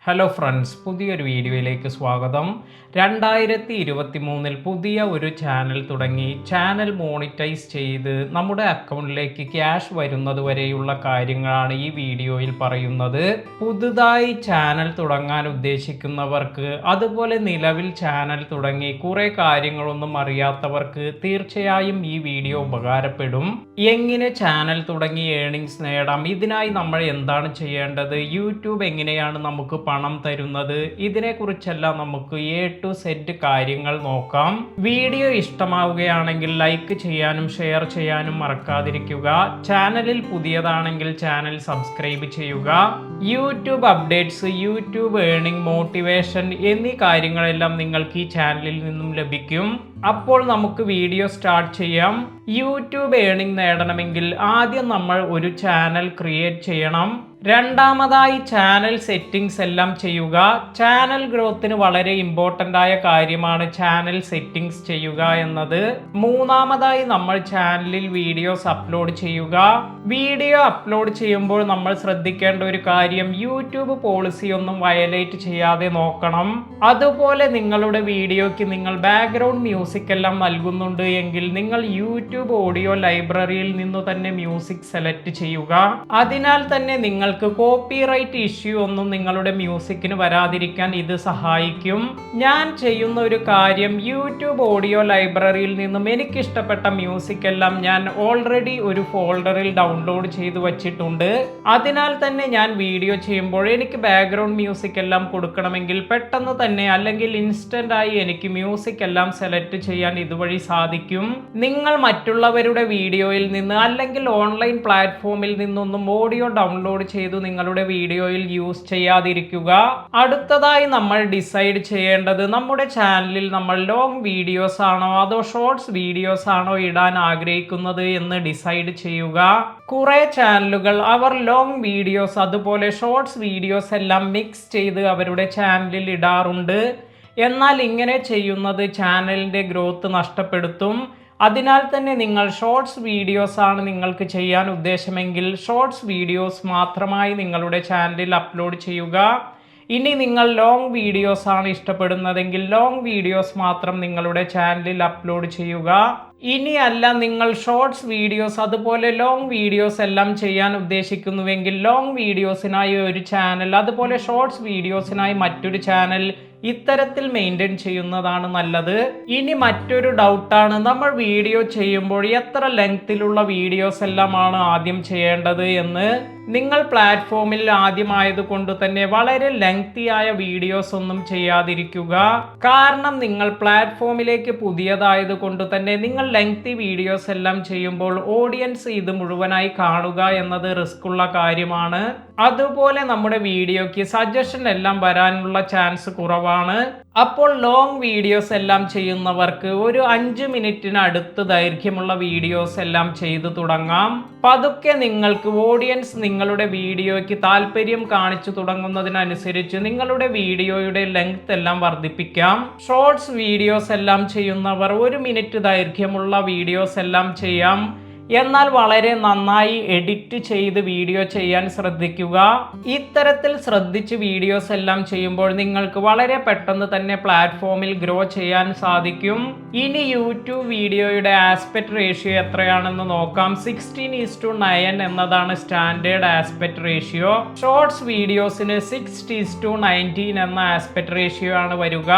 Hello friends, പുതിയൊരു വീഡിയോയിലേക്ക് സ്വാഗതം. 2023 പുതിയ ഒരു ചാനൽ തുടങ്ങി ചാനൽ മോണിറ്റൈസ് ചെയ്ത് നമ്മുടെ അക്കൗണ്ടിലേക്ക് ക്യാഷ് വരുന്നത് വരെയുള്ള കാര്യങ്ങളാണ് ഈ വീഡിയോയിൽ പറയുന്നത്. പുതുതായി ചാനൽ തുടങ്ങാൻ ഉദ്ദേശിക്കുന്നവർക്ക്, അതുപോലെ നിലവിൽ ചാനൽ തുടങ്ങി കുറേ കാര്യങ്ങളൊന്നും അറിയാത്തവർക്ക് തീർച്ചയായും ഈ വീഡിയോ ഉപകാരപ്പെടും. എങ്ങനെ ചാനൽ തുടങ്ങി ഏണിങ്സ് നേടാം, ഇതിനായി നമ്മൾ എന്താണ് ചെയ്യേണ്ടത്, യൂട്യൂബ് എങ്ങനെയാണ് നമുക്ക് പണം തരുന്നത്, ഇതിനെക്കുറിച്ചെല്ലാം നമുക്ക് A to Z കാര്യങ്ങൾ നോക്കാം. വീഡിയോ ഇഷ്ടമാവുകയാണെങ്കിൽ ലൈക്ക് ചെയ്യാനും ഷെയർ ചെയ്യാനും മറക്കാതിരിക്കുക. ചാനലിൽ പുതിയതാണെങ്കിൽ ചാനൽ സബ്സ്ക്രൈബ് ചെയ്യുക. YouTube updates, YouTube earning, motivation എന്നീ കാര്യങ്ങളെല്ലാം നിങ്ങൾക്ക് ഈ ചാനലിൽ നിന്നും ലഭിക്കും. അപ്പോൾ നമുക്ക് വീഡിയോ സ്റ്റാർട്ട് ചെയ്യാം. യൂട്യൂബ് ഏണിംഗ് നേടണമെങ്കിൽ ആദ്യം നമ്മൾ ഒരു ചാനൽ ക്രിയേറ്റ് ചെയ്യണം. രണ്ടാമതായി ചാനൽ സെറ്റിംഗ്സ് എല്ലാം ചെയ്യുക. ചാനൽ ഗ്രോത്തിന് വളരെ ഇമ്പോർട്ടൻ്റ് ആയ കാര്യമാണ് ചാനൽ സെറ്റിംഗ്സ് ചെയ്യുക എന്നത്. മൂന്നാമതായി നമ്മൾ ചാനലിൽ വീഡിയോസ് അപ്ലോഡ് ചെയ്യുക. വീഡിയോ അപ്ലോഡ് ചെയ്യുമ്പോൾ നമ്മൾ ശ്രദ്ധിക്കേണ്ട ഒരു കാര്യം, യൂട്യൂബ് പോളിസി ഒന്നും വയലേറ്റ് ചെയ്യാതെ നോക്കണം. അതുപോലെ നിങ്ങളുടെ വീഡിയോയ്ക്ക് നിങ്ങൾ ബാക്ക്ഗ്രൗണ്ട് മ്യൂസിക് എല്ലാം നൽകുന്നുണ്ട് എങ്കിൽ നിങ്ങൾ യൂട്യൂബ് ഓഡിയോ ലൈബ്രറിയിൽ നിന്നു തന്നെ മ്യൂസിക് സെലക്ട് ചെയ്യുക. അതിനാൽ തന്നെ നിങ്ങൾക്ക് കോപ്പിറൈറ്റ് ഇഷ്യൂ ഒന്നും നിങ്ങളുടെ മ്യൂസിക്കിന് വരാതിരിക്കാൻ ഇത് സഹായിക്കും. ഞാൻ ചെയ്യുന്ന ഒരു കാര്യം, യൂട്യൂബ് ഓഡിയോ ലൈബ്രറിയിൽ നിന്നും എനിക്കിഷ്ടപ്പെട്ട മ്യൂസിക് എല്ലാം ഞാൻ ഓൾറെഡി ഒരു ഫോൾഡറിൽ ഡൗൺലോഡ് ചെയ്തു വച്ചിട്ടുണ്ട്. അതിനാൽ തന്നെ ഞാൻ വീഡിയോ ചെയ്യുമ്പോൾ എനിക്ക് ബാക്ക്ഗ്രൗണ്ട് മ്യൂസിക് എല്ലാം കൊടുക്കണമെങ്കിൽ പെട്ടെന്ന് തന്നെ അല്ലെങ്കിൽ ഇൻസ്റ്റന്റ് ആയി എനിക്ക് മ്യൂസിക് എല്ലാം സെലക്ട് ചെയ്യാൻ ഇതുവഴി സാധിക്കും. നിങ്ങൾ മറ്റുള്ളവരുടെ വീഡിയോയിൽ നിന്ന് അല്ലെങ്കിൽ ഓൺലൈൻ പ്ലാറ്റ്ഫോമിൽ നിന്നൊന്നും ഓഡിയോ ഡൗൺലോഡ് ചെയ്തു നിങ്ങളുടെ വീഡിയോയിൽ യൂസ് ചെയ്യാതിരിക്കുക. അടുത്തതായി നമ്മൾ ഡിസൈഡ് ചെയ്യേണ്ടത്, നമ്മുടെ ചാനലിൽ നമ്മൾ ലോങ് വീഡിയോസ് ആണോ അതോ ഷോർട്സ് വീഡിയോസ് ആണോ ഇടാൻ ആഗ്രഹിക്കുന്നത് എന്ന് ഡിസൈഡ് ചെയ്യുക. കുറെ ചാനലുകൾ അവർ ലോങ് വീഡിയോസ് അതുപോലെ ഷോർട്സ് വീഡിയോസ് എല്ലാം മിക്സ് ചെയ്ത് അവരുടെ ചാനലിൽ ഇടാറുണ്ട്. എന്നാൽ ഇങ്ങനെ ചെയ്യുന്നത് ചാനലിന്റെ ഗ്രോത്ത് നഷ്ടപ്പെടുത്തും. അതിനാൽ തന്നെ നിങ്ങൾ ഷോർട്സ് വീഡിയോസ് ആണ് നിങ്ങൾക്ക് ചെയ്യാൻ ഉദ്ദേശമെങ്കിൽ ഷോർട്സ് വീഡിയോസ് മാത്രമായി നിങ്ങളുടെ ചാനലിൽ അപ്ലോഡ് ചെയ്യുക. ഇനി നിങ്ങൾ ലോങ് വീഡിയോസ് ആണ് ഇഷ്ടപ്പെടുന്നതെങ്കിൽ ലോങ് വീഡിയോസ് മാത്രം നിങ്ങളുടെ ചാനലിൽ അപ്ലോഡ് ചെയ്യുക. ഇനി അല്ല, നിങ്ങൾ ഷോർട്സ് വീഡിയോസ് അതുപോലെ ലോങ് വീഡിയോസ് എല്ലാം ചെയ്യാൻ ഉദ്ദേശിക്കുന്നുവെങ്കിൽ ലോങ് വീഡിയോസിനായി ഒരു ചാനൽ, അതുപോലെ ഷോർട്സ് വീഡിയോസിനായി മറ്റൊരു ചാനൽ, ഇത്തരത്തിൽ മെയിൻറ്റെയിൻ ചെയ്യുന്നതാണ് നല്ലത്. ഇനി മറ്റൊരു ഡൗട്ടാണ്, നമ്മൾ വീഡിയോ ചെയ്യുമ്പോൾ എത്ര ലെങ്തിലുള്ള വീഡിയോസ് എല്ലാമാണ് ആദ്യം ചെയ്യേണ്ടത് എന്ന്. നിങ്ങൾ പ്ലാറ്റ്ഫോമിൽ ആദ്യമായത് കൊണ്ട് തന്നെ വളരെ ലെങ്തി ആയ വീഡിയോസ് ഒന്നും ചെയ്യാതിരിക്കുക. കാരണം നിങ്ങൾ പ്ലാറ്റ്ഫോമിലേക്ക് പുതിയതായത് കൊണ്ട് തന്നെ നിങ്ങൾ ലെങ്തി വീഡിയോസ് എല്ലാം ചെയ്യുമ്പോൾ ഓഡിയൻസ് ഇത് മുഴുവനായി കാണുക എന്നത് റിസ്ക് ഉള്ള കാര്യമാണ്. അതുപോലെ നമ്മുടെ വീഡിയോയ്ക്ക് സജഷൻ എല്ലാം വരാനുള്ള ചാൻസ് കുറവാണ്. അപ്പോൾ ലോങ് വീഡിയോസ് എല്ലാം ചെയ്യുന്നവർക്ക് ഒരു 5 മിനിറ്റിന് അടുത്ത് ദൈർഘ്യമുള്ള വീഡിയോസ് എല്ലാം ചെയ്തു തുടങ്ങാം. പതുക്കെ നിങ്ങൾക്ക് ഓഡിയൻസ് നിങ്ങളുടെ വീഡിയോയ്ക്ക് താല്പര്യം കാണിച്ചു തുടങ്ങുന്നതിനനുസരിച്ച് നിങ്ങളുടെ വീഡിയോയുടെ ലെങ്ത് എല്ലാം വർദ്ധിപ്പിക്കാം. ഷോർട്സ് വീഡിയോസ് എല്ലാം ചെയ്യുന്നവർ 1 മിനിറ്റ് ദൈർഘ്യമുള്ള വീഡിയോസ് എല്ലാം ചെയ്യാം. എന്നാൽ വളരെ നന്നായി എഡിറ്റ് ചെയ്ത് വീഡിയോ ചെയ്യാൻ ശ്രദ്ധിക്കുക. ഇത്തരത്തിൽ ശ്രദ്ധിച്ച് വീഡിയോസ് എല്ലാം ചെയ്യുമ്പോൾ നിങ്ങൾക്ക് വളരെ പെട്ടെന്ന് തന്നെ പ്ലാറ്റ്ഫോമിൽ ഗ്രോ ചെയ്യാൻ സാധിക്കും. ഇനി യൂട്യൂബ് വീഡിയോയുടെ ആസ്പെക്ട് റേഷ്യോ എത്രയാണെന്ന് നോക്കാം. 16:9 എന്നതാണ് സ്റ്റാൻഡേർഡ് ആസ്പെക്ട് റേഷ്യോ. ഷോർട്സ് വീഡിയോസിന് 6:19 എന്ന ആസ്പെക്ട് റേഷ്യോ ആണ് വരിക.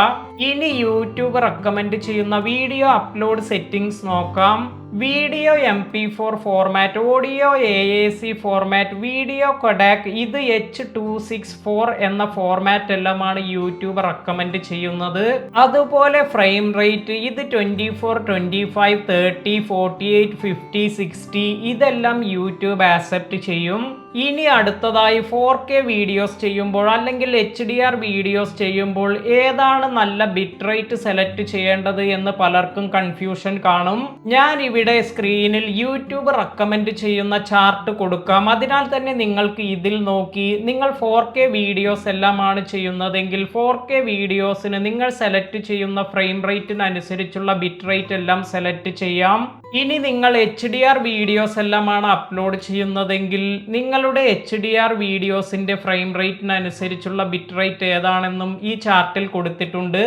ഇനി യൂട്യൂബ് റെക്കമെൻഡ് ചെയ്യുന്ന വീഡിയോ അപ്ലോഡ് സെറ്റിംഗ്സ് നോക്കാം. Video MP4 format, audio AAC format, video Kodak, ഇത് H.264 എന്ന ഫോർമാറ്റ് എല്ലാമാണ് യൂട്യൂബ് റെക്കമെൻഡ് ചെയ്യുന്നത്. അതുപോലെ ഫ്രെയിം റേറ്റ്, ഇത് 24, 25, 30, 48, 50, 60 ഇതെല്ലാം യൂട്യൂബ് ആക്സെപ്റ്റ് ചെയ്യും. ഇനി അടുത്തതായി 4K വീഡിയോസ് ചെയ്യുമ്പോൾ അല്ലെങ്കിൽ HDR വീഡിയോസ് ചെയ്യുമ്പോൾ ഏതാണ് നല്ല ബിറ്റ് റേറ്റ് സെലക്ട് ചെയ്യേണ്ടത് എന്ന് പലർക്കും കൺഫ്യൂഷൻ കാണും. ഞാൻ ഇവിടെ സ്ക്രീനിൽ യൂട്യൂബ് റെക്കമെൻഡ് ചെയ്യുന്ന ചാർട്ട് കൊടുക്കാം. അതിനാൽ തന്നെ നിങ്ങൾക്ക് ഇതിൽ നോക്കി നിങ്ങൾ 4K വീഡിയോസ് എല്ലാമാണ് ചെയ്യുന്നതെങ്കിൽ 4K വീഡിയോസിന് നിങ്ങൾ സെലക്ട് ചെയ്യുന്ന ഫ്രെയിം റേറ്റിനനുസരിച്ചുള്ള ബിറ്റ് റേറ്റ് എല്ലാം സെലക്ട് ചെയ്യാം. ഇനി നിങ്ങൾ HDR വീഡിയോസ് എല്ലാമാണ് അപ്ലോഡ് ചെയ്യുന്നതെങ്കിൽ നിങ്ങളുടെ HDR വീഡിയോസിൻ്റെ ഫ്രെയിം റേറ്റിനനുസരിച്ചുള്ള ബിറ്റ് റേറ്റ് ഏതാണെന്നും ഈ ചാർട്ടിൽ കൊടുത്തിട്ടുണ്ട്.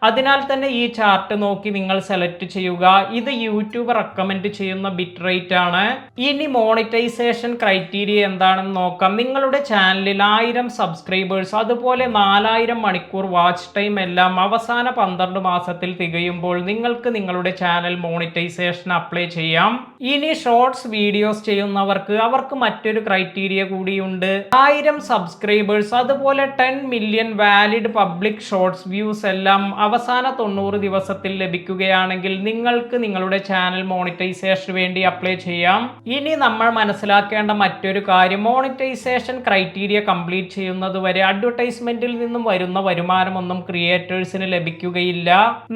അതിനാൽ തന്നെ ഈ ചാർട്ട് നോക്കി നിങ്ങൾ സെലക്ട് ചെയ്യുക. ഇത് യൂട്യൂബ് റെക്കമെൻഡ് ചെയ്യുന്ന ബിറ്റ് റേറ്റ് ആണ്. ഇനി മോണിറ്റൈസേഷൻ ക്രൈറ്റീരിയ എന്താണെന്ന് നോക്കാം. നിങ്ങളുടെ ചാനലിൽ 1000 സബ്സ്ക്രൈബേഴ്സ് അതുപോലെ 4000 മണിക്കൂർ വാച്ച് ടൈം എല്ലാം അവസാന 12 മാസത്തിൽ തികയുമ്പോൾ നിങ്ങൾക്ക് നിങ്ങളുടെ ചാനൽ മോണിറ്റൈസേഷൻ അപ്ലൈ ചെയ്യാം. ഇനി ഷോർട്സ് വീഡിയോസ് ചെയ്യുന്നവർക്ക് അവർക്ക് മറ്റൊരു ക്രൈറ്റീരിയ കൂടിയുണ്ട്. 1000 സബ്സ്ക്രൈബേഴ്സ് അതുപോലെ 10 million valid public shorts views എല്ലാം അവസാന 90 ദിവസത്തിൽ ലഭിക്കുകയാണെങ്കിൽ നിങ്ങൾക്ക് നിങ്ങളുടെ ചാനൽ മോണിറ്റൈസേഷന് വേണ്ടി അപ്ലൈ ചെയ്യാം. ഇനി നമ്മൾ മനസ്സിലാക്കേണ്ട മറ്റൊരു കാര്യം, മോണിറ്റൈസേഷൻ ക്രൈറ്റീരിയ കംപ്ലീറ്റ് ചെയ്യുന്നത് വരെ അഡ്വർടൈസ്മെന്റിൽ നിന്നും വരുന്ന വരുമാനമൊന്നും ക്രിയേറ്റേഴ്സിന് ലഭിക്കുകയില്ല.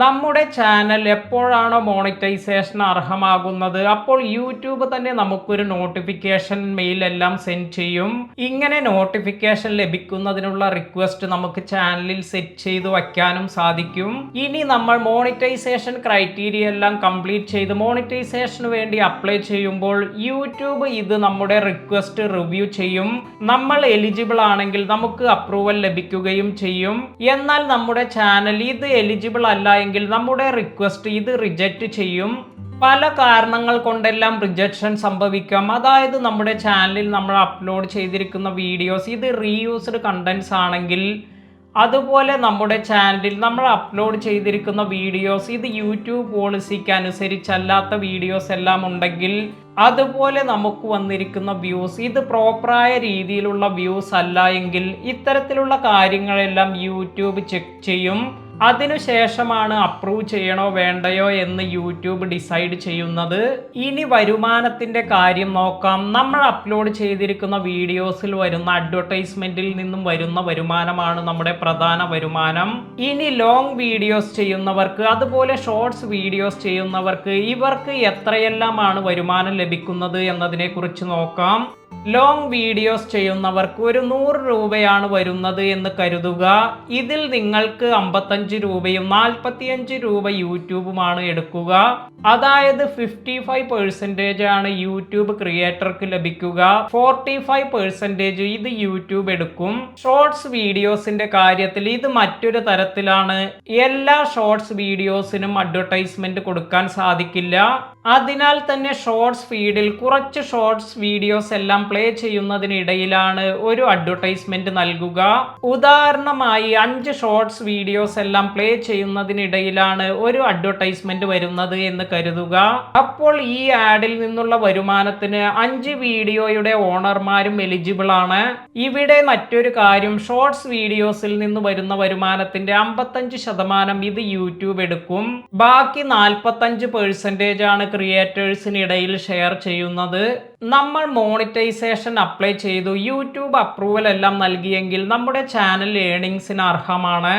നമ്മുടെ ചാനൽ എപ്പോഴാണോ മോണിറ്റൈസേഷൻ അർഹമാകുന്നത് അപ്പോൾ യൂട്യൂബ് തന്നെ നമുക്കൊരു നോട്ടിഫിക്കേഷൻ മെയിൽ എല്ലാം സെൻഡ് ചെയ്യും. ഇങ്ങനെ നോട്ടിഫിക്കേഷൻ ലഭിക്കുന്നതിനുള്ള റിക്വസ്റ്റ് നമുക്ക് ചാനലിൽ സെറ്റ് ചെയ്ത് വയ്ക്കാനും സാധിക്കും. ഇനി നമ്മൾ മോണിറ്റൈസേഷൻ ക്രൈറ്റീരിയ എല്ലാം കംപ്ലീറ്റ് ചെയ്ത് മോണിറ്റൈസേഷന് വേണ്ടി അപ്ലൈ ചെയ്യുമ്പോൾ യൂട്യൂബ് ഇത് നമ്മുടെ റിക്വസ്റ്റ് റിവ്യൂ ചെയ്യും. നമ്മൾ എലിജിബിൾ ആണെങ്കിൽ നമുക്ക് അപ്രൂവൽ ലഭിക്കുകയും ചെയ്യും. എന്നാൽ നമ്മുടെ ചാനൽ ഇത് എലിജിബിൾ അല്ല എങ്കിൽ നമ്മുടെ റിക്വസ്റ്റ് ഇത് റിജക്റ്റ് ചെയ്യും. പല കാരണങ്ങൾ കൊണ്ടെല്ലാം റിജക്ഷൻ സംഭവിക്കാം. അതായത് നമ്മുടെ ചാനലിൽ നമ്മൾ അപ്ലോഡ് ചെയ്തിരിക്കുന്ന വീഡിയോസ് ഇത് റീയൂസ്ഡ് കണ്ടന്റ്സ് ആണെങ്കിൽ, അതുപോലെ നമ്മുടെ ചാനലിൽ നമ്മൾ അപ്ലോഡ് ചെയ്തിരിക്കുന്ന വീഡിയോസ് ഇത് യൂട്യൂബ് പോളിസിക്ക് അനുസരിച്ചല്ലാത്ത വീഡിയോസ് എല്ലാം ഉണ്ടെങ്കിൽ, അതുപോലെ നമുക്ക് വന്നിരിക്കുന്ന വ്യൂസ് ഇത് പ്രോപ്പറായ രീതിയിലുള്ള വ്യൂസ് അല്ല എങ്കിൽ, ഇത്തരത്തിലുള്ള കാര്യങ്ങളെല്ലാം യൂട്യൂബ് ചെക്ക് ചെയ്യും. അതിനുശേഷമാണ് അപ്രൂവ് ചെയ്യണോ വേണ്ടയോ എന്ന് യൂട്യൂബ് ഡിസൈഡ് ചെയ്യുന്നത്. ഇനി വരുമാനത്തിന്റെ കാര്യം നോക്കാം. നമ്മൾ അപ്ലോഡ് ചെയ്തിരിക്കുന്ന വീഡിയോസിൽ വരുന്ന അഡ്വർടൈസ്മെന്റിൽ നിന്നും വരുന്ന വരുമാനമാണ് നമ്മുടെ പ്രധാന വരുമാനം. ഇനി ലോങ് വീഡിയോസ് ചെയ്യുന്നവർക്ക് അതുപോലെ ഷോർട്സ് വീഡിയോസ് ചെയ്യുന്നവർക്ക് ഇവർക്ക് എത്രയെല്ലാമാണ് വരുമാനം ലഭിക്കുന്നത് എന്നതിനെ കുറിച്ച് നോക്കാം. ലോങ് വീഡിയോസ് ചെയ്യുന്നവർക്ക് ഒരു 100 രൂപയാണ് വരുന്നത് എന്ന് കരുതുക. ഇതിൽ നിങ്ങൾക്ക് 55 രൂപയും 45 രൂപ യൂട്യൂബുമാണ് എടുക്കുക. അതായത് 55% ആണ് യൂട്യൂബ് ക്രിയേറ്റർക്ക് ലഭിക്കുക, 45% ഇത് യൂട്യൂബ് എടുക്കും. ഷോർട്സ് വീഡിയോസിന്റെ കാര്യത്തിൽ ഇത് മറ്റൊരു തരത്തിലാണ്. എല്ലാ ഷോർട്സ് വീഡിയോസിനും അഡ്വർടൈസ്മെന്റ് കൊടുക്കാൻ സാധിക്കില്ല. അതിനാൽ തന്നെ ഷോർട്സ് ഫീഡിൽ കുറച്ച് ഷോർട്സ് വീഡിയോസ് എല്ലാം പ്ലേ ചെയ്യുന്നതിനിടയിലാണ് ഒരു അഡ്വർടൈസ്മെന്റ് നൽകുക. ഉദാഹരണമായി 5 ഷോർട്സ് വീഡിയോസ് എല്ലാം പ്ലേ ചെയ്യുന്നതിനിടയിലാണ് ഒരു അഡ്വർടൈസ്മെന്റ് വരുന്നത് എന്ന് കരുതുക. അപ്പോൾ ഈ ആഡിൽ നിന്നുള്ള വരുമാനത്തിന് 5 വീഡിയോയുടെ ഓണർമാരും എലിജിബിൾ ആണ്. ഇവിടെ മറ്റൊരു കാര്യം, ഷോർട്സ് വീഡിയോസിൽ നിന്ന് വരുന്ന വരുമാനത്തിന്റെ 55% ഇത് യൂട്യൂബ് എടുക്കും. ബാക്കി 45% ആണ് ക്രിയേറ്റേഴ്സിനിടയിൽ ഷെയർ ചെയ്യുന്നത്. നമ്മൾ മോണിറ്റൈസേഷൻ അപ്ലൈ ചെയ്തു, യൂട്യൂബ് അപ്രൂവൽ എല്ലാം നൽകിയെങ്കിൽ നമ്മുടെ ചാനൽ ഏണിങ്സിന് അർഹമാണ്.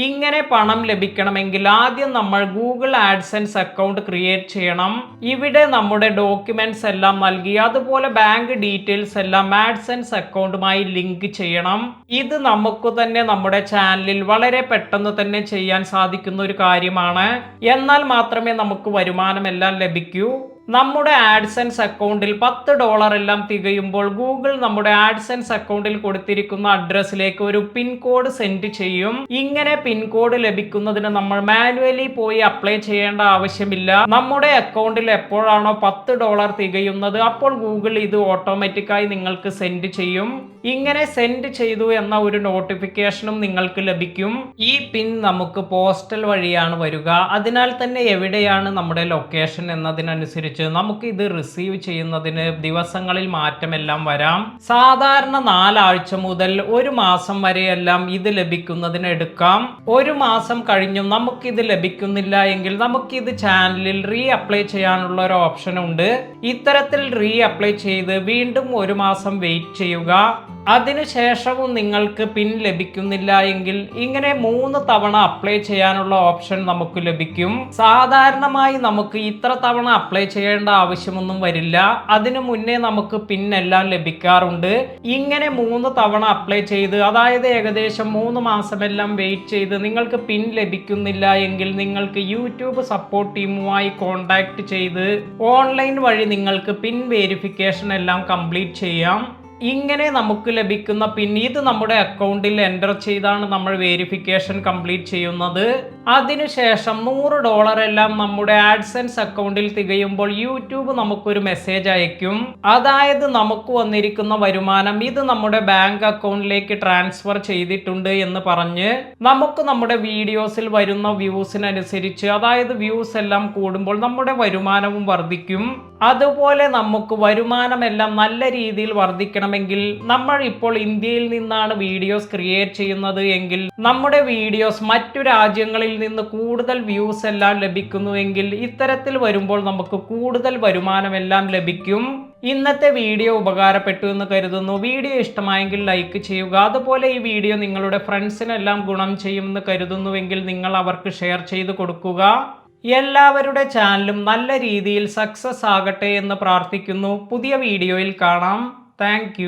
ഇങ്ങനെ പണം ലഭിക്കണമെങ്കിൽ ആദ്യം നമ്മൾ ഗൂഗിൾ ആഡ്സെൻസ് അക്കൗണ്ട് ക്രിയേറ്റ് ചെയ്യണം. ഇവിടെ നമ്മുടെ ഡോക്യുമെന്റ്സ് എല്ലാം നൽകി അതുപോലെ ബാങ്ക് ഡീറ്റെയിൽസ് എല്ലാം ആഡ്സെൻസ് അക്കൗണ്ടുമായി ലിങ്ക് ചെയ്യണം. ഇത് നമുക്ക് തന്നെ നമ്മുടെ ചാനലിൽ വളരെ പെട്ടെന്ന് തന്നെ ചെയ്യാൻ സാധിക്കുന്ന ഒരു കാര്യമാണ്. എന്നാൽ മാത്രമേ നമുക്ക് വരുമാനമെല്ലാം ലഭിക്കൂ. നമ്മുടെ ആഡ്സെൻസ് അക്കൗണ്ടിൽ $10 എല്ലാം തികയുമ്പോൾ ഗൂഗിൾ നമ്മുടെ ആഡ്സെൻസ് അക്കൗണ്ടിൽ കൊടുത്തിരിക്കുന്ന അഡ്രസ്സിലേക്ക് ഒരു പിൻ കോഡ് സെൻഡ് ചെയ്യും. ഇങ്ങനെ പിൻ കോഡ് ലഭിക്കുന്നതിന് നമ്മൾ മാനുവലി പോയി അപ്ലൈ ചെയ്യേണ്ട ആവശ്യമില്ല. നമ്മുടെ അക്കൗണ്ടിൽ എപ്പോഴാണോ $10 തികയുന്നത് അപ്പോൾ ഗൂഗിൾ ഇത് ഓട്ടോമാറ്റിക്കായി നിങ്ങൾക്ക് സെൻഡ് ചെയ്യും. ഇങ്ങനെ സെൻഡ് ചെയ്തു എന്ന ഒരു നോട്ടിഫിക്കേഷനും നിങ്ങൾക്ക് ലഭിക്കും. ഈ പിൻ നമുക്ക് പോസ്റ്റൽ വഴിയാണ് വരിക. അതിനാൽ തന്നെ എവിടെയാണ് നമ്മുടെ ലൊക്കേഷൻ എന്നതിനനുസരിച്ച് നമുക്ക് ഇത് റിസീവ് ചെയ്യുന്നതിന് ദിവസങ്ങളിൽ മാറ്റമെല്ലാം വരാം. സാധാരണ 4 ആഴ്ച മുതൽ 1 മാസം വരെയെല്ലാം ഇത് ലഭിക്കുന്നതിന് എടുക്കാം. 1 മാസം കഴിഞ്ഞും നമുക്കിത് ലഭിക്കുന്നില്ല എങ്കിൽ നമുക്കിത് ചാനലിൽ റീ അപ്ലൈ ചെയ്യാനുള്ള ഒരു ഓപ്ഷൻ ഉണ്ട്. ഇത്തരത്തിൽ റീ അപ്ലൈ ചെയ്ത് വീണ്ടും 1 മാസം വെയിറ്റ് ചെയ്യുക. അതിനുശേഷവും നിങ്ങൾക്ക് പിൻ ലഭിക്കുന്നില്ല എങ്കിൽ ഇങ്ങനെ 3 തവണ അപ്ലൈ ചെയ്യാനുള്ള ഓപ്ഷൻ നമുക്ക് ലഭിക്കും. സാധാരണമായി നമുക്ക് ഇത്ര തവണ അപ്ലൈ ചെയ്യാൻ ചെയ്യേണ്ട ആവശ്യമൊന്നും വരില്ല. അതിനു മുന്നേ നമുക്ക് പിൻ എല്ലാം ലഭിക്കാറുണ്ട്. ഇങ്ങനെ 3 തവണ അപ്ലൈ ചെയ്ത്, അതായത് ഏകദേശം 3 മാസമെല്ലാം വെയിറ്റ് ചെയ്ത് നിങ്ങൾക്ക് പിൻ ലഭിക്കുന്നില്ല എങ്കിൽ നിങ്ങൾക്ക് യൂട്യൂബ് സപ്പോർട്ട് ടീമുമായി കോൺടാക്ട് ചെയ്ത് ഓൺലൈൻ വഴി നിങ്ങൾക്ക് പിൻ വെരിഫിക്കേഷൻ എല്ലാം കംപ്ലീറ്റ് ചെയ്യാം. ഇങ്ങനെ നമുക്ക് ലഭിക്കുന്ന പിൻ ഇത് നമ്മുടെ അക്കൗണ്ടിൽ എൻ്റർ ചെയ്താണ് നമ്മൾ വെരിഫിക്കേഷൻ കംപ്ലീറ്റ് ചെയ്യുന്നത്. അതിനുശേഷം $100 എല്ലാം നമ്മുടെ ആഡ്സെൻസ് അക്കൗണ്ടിൽ തികയുമ്പോൾ യൂട്യൂബ് നമുക്കൊരു മെസ്സേജ് അയക്കും. അതായത് നമുക്ക് വന്നിരിക്കുന്ന വരുമാനം ഇത് നമ്മുടെ ബാങ്ക് അക്കൗണ്ടിലേക്ക് ട്രാൻസ്ഫർ ചെയ്തിട്ടുണ്ട് എന്ന് പറഞ്ഞ് നമുക്ക് നമ്മുടെ വീഡിയോസിൽ വരുന്ന വ്യൂസിനനുസരിച്ച്, അതായത് വ്യൂസ് എല്ലാം കൂടുമ്പോൾ നമ്മുടെ വരുമാനവും വർദ്ധിക്കും. അതുപോലെ നമുക്ക് വരുമാനമെല്ലാം നല്ല രീതിയിൽ വർദ്ധിക്കണമെങ്കിൽ നമ്മൾ ഇപ്പോൾ ഇന്ത്യയിൽ നിന്നാണ് വീഡിയോസ് ക്രിയേറ്റ് ചെയ്യുന്നത് എങ്കിൽ നമ്മുടെ വീഡിയോസ് മറ്റു രാജ്യങ്ങളിൽ നിന്ന് കൂടുതൽ വ്യൂസ് എല്ലാം ലഭിക്കുന്നുവെങ്കിൽ ഇത്തരത്തിൽ വരുമ്പോൾ നമുക്ക് കൂടുതൽ വരുമാനമെല്ലാം ലഭിക്കും. ഇന്നത്തെ വീഡിയോ ഉപകാരപ്പെട്ടു എന്ന് കരുതുന്നു. വീഡിയോ ഇഷ്ടമായെങ്കിൽ ലൈക്ക് ചെയ്യുക. അതുപോലെ ഈ വീഡിയോ നിങ്ങളുടെ ഫ്രണ്ട്സിനെല്ലാം ഗുണം ചെയ്യുമെന്ന് കരുതുന്നുവെങ്കിൽ നിങ്ങൾ അവർക്ക് ഷെയർ ചെയ്ത് കൊടുക്കുക. എല്ലാവരുടെ ചാനലും നല്ല രീതിയിൽ സക്സസ് ആകട്ടെ എന്ന് പ്രാർത്ഥിക്കുന്നു. പുതിയ വീഡിയോയിൽ കാണാം. താങ്ക്